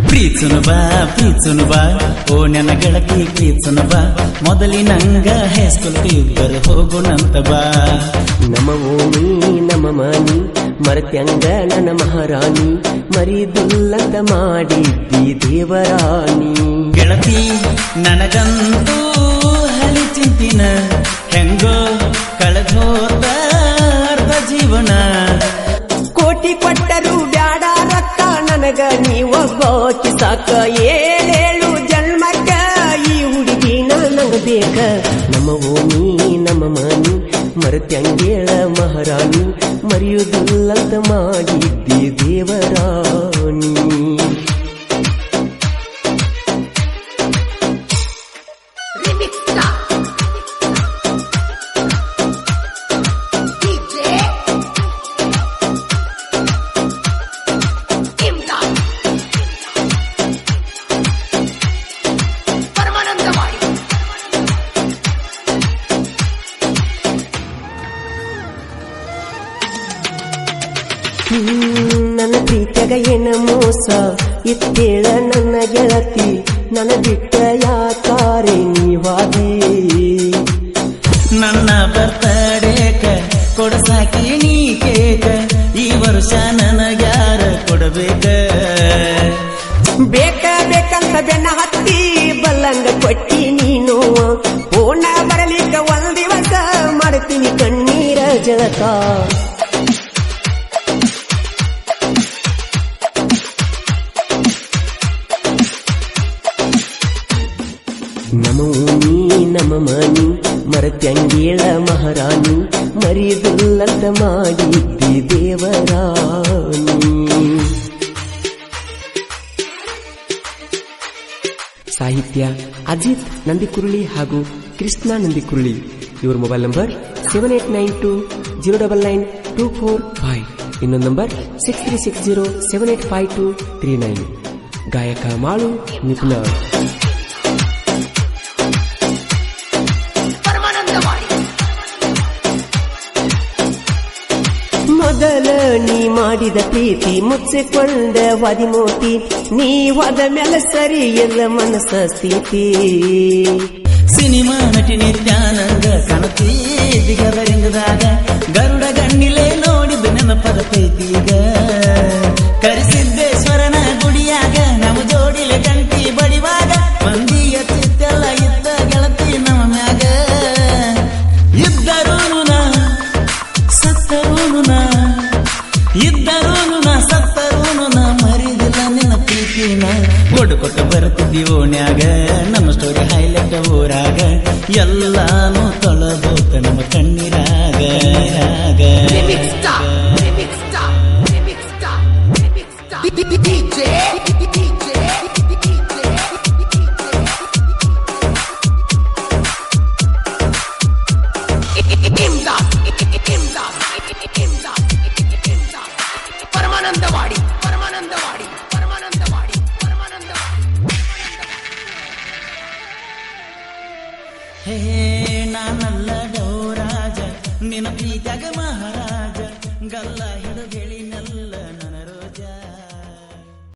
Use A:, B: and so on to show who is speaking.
A: ಪ್ರೀತ್ಸುನು ಬಾ ಓ ನನ್ನ ಗೆಳತಿ ಪ್ರೀತ್ಸುನು ಬಾ ಮೊದಲಿನಂಗ ಹೈಸ್ಕೂಲ್ಗೆ ಇಬ್ಬರು ಹೋಗುಣಂತ ಬಾ.
B: ನಮ ಓಣಿ ನಮ ಮನಿ ಮರತ್ಯಂಗ ನನ್ನ ಮಹಾರಾಣಿ ಮರಿದುಲ್ಲಂತ ಮಾಡಿದ್ದಿ ದೇವರಾಣಿ.
A: ಗೆಳತಿ ನನಗಂತೂ ಹಳಿ ಚಿಂತಿನ ಹೆಂಗೋ ಕಳೆದೋದ ಅರ್ಧ ಜೀವನ.
B: ಕೋಟಿ ಕೊಟ್ಟರು ಬ್ಯಾಡ ರೊಕ್ಕ ನನಗ ನೀವೊಬ್ಬಾಕಿ ಸಾಕ. ಏಳೇಳು ಜನ್ಮಕ್ಕ ಈ ಹುಡುಗಿನ ನಂಗ ಬೇಕ. ನಮ್ಮ ಓಣಿ ನಮ್ಮ ಮನಿ ಮರತ್ಯಂಗೇಳ ಮಹಾರಾಣಿ ಮರೆಯುವುದಿಲ್ಲಂತ ಮಾಡಿದ್ದಿ ದೇವರಾಣಿ. ನನ್ನ ಪ್ರೀತಿಯಾಗ ಏನ ಮೋಸ ಇತ್ತೇಳ ನನ್ನ ಗೆಳತಿ ನನ್ನ ಬಿಟ್ಟ ಯಾಕಾರೆ ನೀವಾದಿ.
A: ನನ್ನ ಬರ್ತಡೇಕ ಕೊಡಸಾಕಿ ನೀ ಕೇಕ ಈ ವರ್ಷ ನನಗ್ಯಾರ ಕೊಡಬೇಕ.
B: ಬೇಕಂತ ಬೆನ್ನ ಹತ್ತಿ ಬಲ್ಲಂಗ ಕೊಟ್ಟಿ ನೀನು ಓಣ ಬರಲಿಕ್ಕ ಒಂದ್ ದಿವಸ ಮಾಡ್ತೀನಿ ಕಣ್ಣೀರ ಜಳಕ. ನಮ ಓಣಿ ನಮ ಮನಿ ಮರತ್ಯಂಗೇಳ ಮಹಾರಾಣಿ ಮರಿದುಲ್ಲಂತ ಮಾಡಿದ್ದಿ ದೇವರಾಣಿ. ಸಾಹಿತ್ಯ ಅಜಿತ್ ನಂದಿಕುರುಳಿ ಹಾಗೂ ಕೃಷ್ಣ ನಂದಿಕುರುಳಿ. ಇವರ ಮೊಬೈಲ್ ನಂಬರ್ 7892099245. ಇನ್ನೊಂದು ನಂಬರ್ 6360785239. ಗಾಯಕ ಮಾಳು ನಿಪುಣ. ಮೊದಲ ನೀ ಮಾಡಿದ ಪ್ರೀತಿ ಮುಚ್ಚಿಕೊಂಡ ವಾದಿಮೋತಿ ನೀ ಹೋದ ಮೇಲೆ ಸರಿ ಎಲ್ಲ ಮನಸ್ಸ ಸ್ಥಿತಿ.
A: ಸಿನಿಮಾ ನಟಿ ನಿತ್ಯಾನಂದ ಕಣತಿ ದಿಗದರಿಂಗದಾಗ ಗರುಡ ಗಣ್ಣಿಲೆ ನೋಡಿದ ನೆನಪದತೈತೀಗ. ಕರಿಸಿದ್ದೇಶ್ವರನ ಗುಡಿಯಾಗ ನಮ್ಮ ಜೋಡಿಲೆ ಗಂಟಿ ಬಡಿವಾಗ ಮಂದಿಯ ಚಿತ್ತೆಲ್ಲ ಇದ್ದ ಗೆಳತಿ ನಮ್ಮ ಮ್ಯಾಗ. ಇದ್ದರೂನು ನಾ ಸತ್ತರೂನು ನಾ ಇದ್ದರೂನು ನಾ ಸತ್ತರೂನು ನಾ ಮರಿದಿಲ್ಲ ನಿನ್ನ ಪ್ರೀತಿನ. ಕೊಟ್ಟು ಕೊಟ್ಟು ಬರುತ್ತಿದ್ದಿ ಓಣ್ಯಾಗ ನಮ್ಮ ಸ್ಟೋರಿ ಹೈಲೈಟ್ ಊರಾಗ ಎಲ್ಲಾನು ತೊಳೆದೋತ ನಮ್ಮ ಕಣ್ಣೀರಾಗ.
C: ಪರಮಾನಂದವಾಡಿ
A: ಹೇ ನಾನಲ್ಲ ಡೋರಾಜ ನಿನ್ನ ಪ್ರೀತಿಯಾಗ ಮಹಾರಾಜ ಗಲ್ಲ ಹಿಡಿದು